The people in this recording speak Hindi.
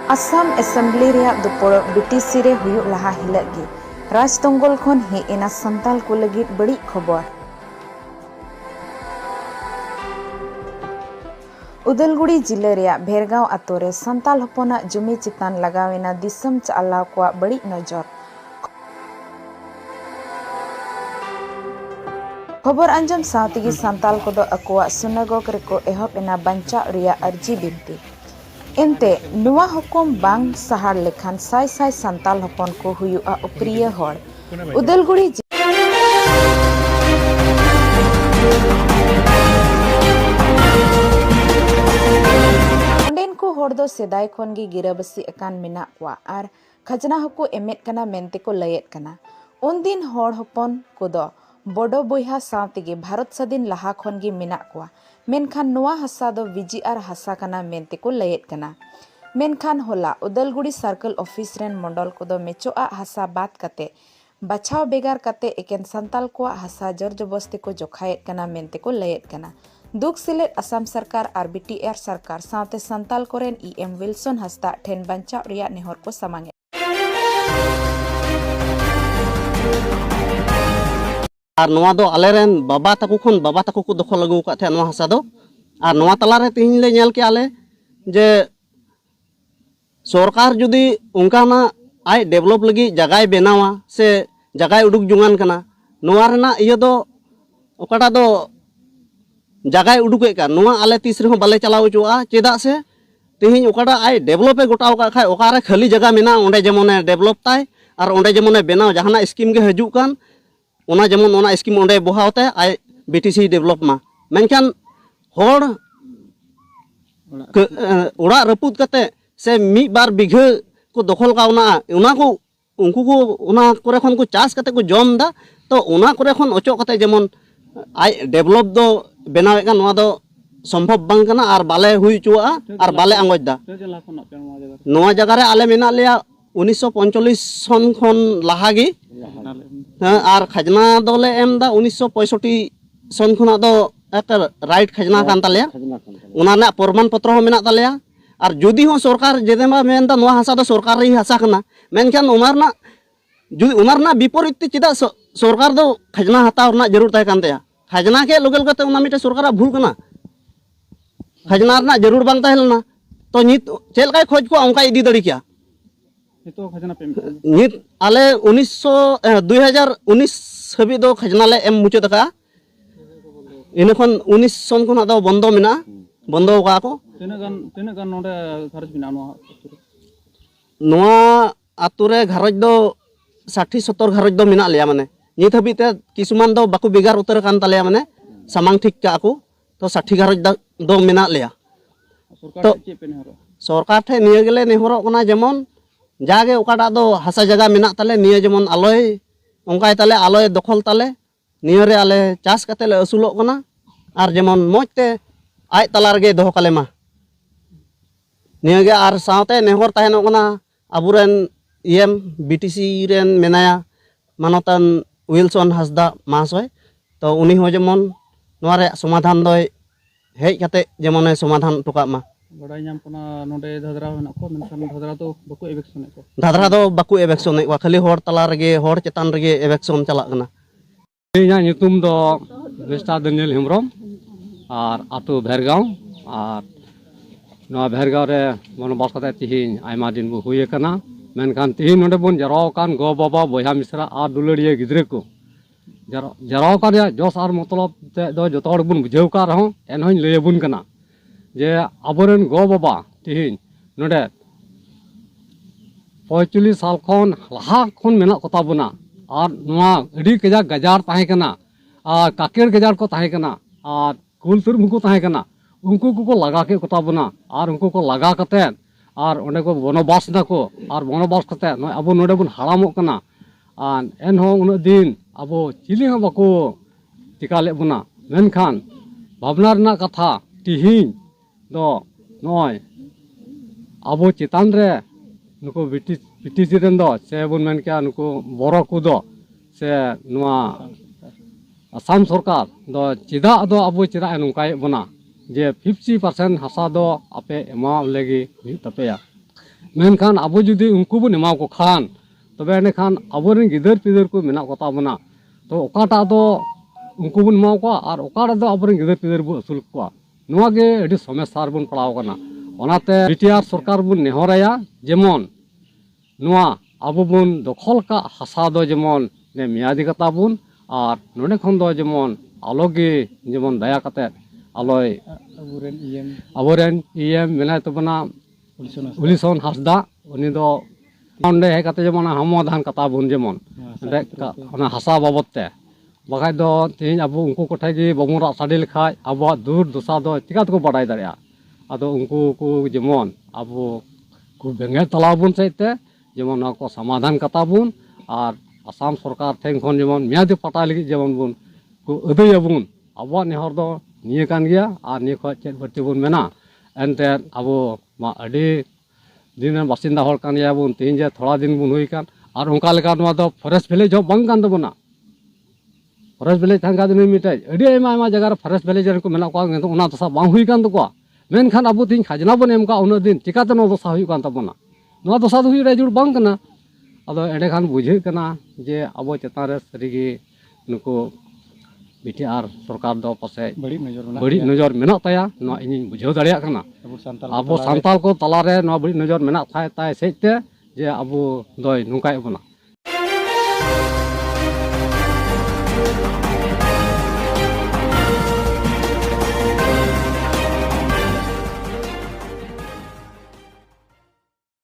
आसाम एसेंबली दुपड़ बीटीसी रे हुयुग लाहा हिलग गे राजतंगल खन हे एना संताल को लगित बड़ी खबर। उदलगुड़ी जिले रे भेरगांव आतो रे संताल हपना जुमी चितान लगावेना दिसम चालाव को बड़ी नजर। खबर अंजम साथी संताल को अकोआ सुनागोग रेको एहब एना बंचा रिया अर्जी बिनती एनते नुआ हुकुम बांग सहार लेखान साय साय संताल हपन को हुयुआ उप्रिय हर उदलगुड़ी अंडेन को हर दो सेदाय खन गी गिराबसी अकान मेना कुआ आर खजना हको एमेट कना मेनते को लयेत कना उन दिन हर हपन को दो बड़ो बोहा सावतेगे भारत स्वाधीन लहा खन गी मेना कुआ मेनखान नुआ हसा दो विजिआर हसा कना मेनते को लयेत कना मेनखान होला उदलगुड़ी सर्कल ऑफिस रेन मंडल को दो मेचोआ हसा बात कते बचाव बेगार कते एकेन संताल को हसा जर जबस्ती को जोखायेत कना मेनते को लयेत कना दुख सिलेट असम सरकार आर बीटीआर सरकार सावते संताल कोरेन ईएम विल्सन हस्ता ठेन बंचाव रिया नेहर को समांगे। और नवा दो आलेरेन बाबा तको खन बाबा तको को दखल लगू का थे नवा हसा दो और नवा तलारे तिहिन ले नेल के आले जे सरकार जुदी उनकाना आय डेवलप लगी जगह बनावा से जगह उडुक जुंगान कना नवा रेना इयो दो ओकाटा दो जगह उडुके का नवा आले तीस रे बाले चलाव चुआ चेदा से तिहिन ओकाटा आय डेवलपे गोटाव का खाय ओकारे खाली जगह मेना ओंडे जेमोने डेवलप ताय और ओंडे जेमोने बनाव जहाना स्कीम के हजू कान ओना जेमन ओना स्कीम ओंडे बहावते आय बीटीसी डेवलप मा मेनखान होड़ ओड़ा रपुद कते से मी बार बिघा को दखल कावना ओना को उनको को ओना करे खन को चास कते को जम दा तो ओना करे खन अचो कते जेमन आय डेवलप दो बनावे का नवा दो संभव बांग कना और बाले हुई चुआ और बाले आंगज दा नवा जगह रे आले मेना लिया 1945 सन खन लाहागी और खजना दोले एम दा 1965 सन खुना दो एक राइट खजना कान तालेया उना ना प्रमाण पत्र हो मेना तालेया और जुदी हो सरकार जेदेमा मेन दा नवा हसा दो सरकार री हसा कना मेनखान उनारना जुदी उनारना विपरीत चिदा सरकार दो खजना हताव ना जरूर ताय कान तया खजना के लोगल कते उना मिटे सरकार भूल कना खजना ना जरूर बांग ताहेलना तो नित चेल काय खोज को अंका इदी दड़ी क्या तो खजना पे नित आले 2019 हबी दो खजना ले एम मुचे तका इनखन 19 सन खना दो बंदो मेना बंदो का को तिना गान नोडे खर्च बिना नोआ आतुरे घरज दो 60 70 घरज दो मेना लिया माने नित हबी ते किसुमान दो बाकु बिगार उतर कान तालिया माने सामांग ठीक का को तो 60 घरज दो मेना लिया तो सरकार ठे निया गेले नेहरो कना जेमन जागे ओकाटा दो हसा जगह मेना ताले निया जेमन आलोय ओंकाय ताले आलोय दखल ताले निया रे आले चास कते ले असुलो कना और जेमन मोजते आय तला रे दोह काले मा निया गे और सावते नेहर ताहेनो कना अबुरेन ईएम बीटीसी रेन मेनाया मानतन विल्सन हसदा महाशय तो उनी हो जेमन नोआ रे समाधान दोय हेज कते जेमन समाधान टुका मा बड़ाई नाम पना नोडे धदरा होना को मेनखान धदरा तो बको एवेक्शन को धदरा दो बको एवेक्शन को खाली होड़ तला रगे होड़ चेतान रगे एवेक्शन चला कना इना नितुम दो मिस्टर दानियल हेमब्रम और आतो भेरगांव और नवा भेरगांव रे मनोबास कते तिहिन आयमा दिन बो हुए कना मेनखान तिहिन नोडे बोन जराव कान गो बाबा बोया मिश्रा आ दुलड़िया गिद्रे को जराव कान जोस और मतलब ते दो जतो हड़ बोन बुझाव का रहो एनहोन लयबुन कना जे आबोरेन गो बाबा तिहिन नोडे 45 साल खन लहा खन मेना कता बना और नवा अडी कजा गजार ताहे कना और काकेर गजार को ताहे कना और कुलतुर मुको ताहे कना उनको को लगा के कता बना और उनको को लगा कते और ओंडे को बनोबास ना को और बनोबास कते न अब नोडे बन हारामो कना और एन हो उन दिन अब चिली हो बको टिका ले बना मेनखान भावना रना कथा तिहिन दो नय अब चेतान रे नुको बीटीसी रेन दो से बन मेन क्या नुको बरो को दो से नुआ आसाम सरकार दो चेदा दो अब चेदा नुकाय बना जे 50% हसा दो आपे एमा लेगी तपेया मेनखान आबो जुदी उनको बन एमा को खान तबे एनेखान आबोरेन गिदर पिदर को मेना को ताबना तो ओकाटा दो उनको बन एमा को और ओकाटा दो आबोरेन गिदर पिदर बो असुल को नोआ गे अडी समस्या बन पड़ाव कना ओनाते बीटीआर सरकार बन नेहराया जेमन नोआ आबो बन दखल का हासा दो जेमन ने मियादी कता बन और नोने खन दो जेमन आलोगे जेमन दया कते आलोय आबोरेन ईएम मेना तबना उलिसन हासदा उनी दो ओंडे हे कते जेमन समाधान कता बन जेमन ओना हासा बाबते बाखाय दो तीन आबो उनको कोठे गे बमन रा साडे लेखाय आबो दूर दोसा दो चिकात को बाडाय दारिया आदो उनको को जेमन आबो को बेंगे तलाबुन सहिते जेमन को समाधान कता बुन और आसाम सरकार ठें खन जेमन मियादी पटा लगी जेमन बुन को अदयबुन आबो नेहर दो निये कान गया और निये खो चेत बर्ती बुन मेना एनते आबो मा अडी दिन बासिंदा हर कान या बुन तीन जे थोड़ा दिन बुन हुई कान और उनका लेका नवा दो फॉरेस्ट विलेज हो बंग कान दबना फॉरेस्ट विलेज थांगा दिन मिटाय अडी आयमा जगह फॉरेस्ट विलेज को मेना को तो उना दसा बांग हुई कान तो मेनखान आबो तीन खाजना बन एम का उना दिन चिकाते नो दसा हुई कान तबना नवा दसा दो हुई रे जुड़ बंग कना अदो एडे खान बुझे कना जे आबो चेतान रे सरीगे नुको बीटीआर सरकार दो पासे बड़ी नजर मेना ताया नो इन बुझाव दाड़िया कना आबो सांताल को तला रे नो बड़ी नजर मेना ताय सेते जे आबो दोय नुकाय बना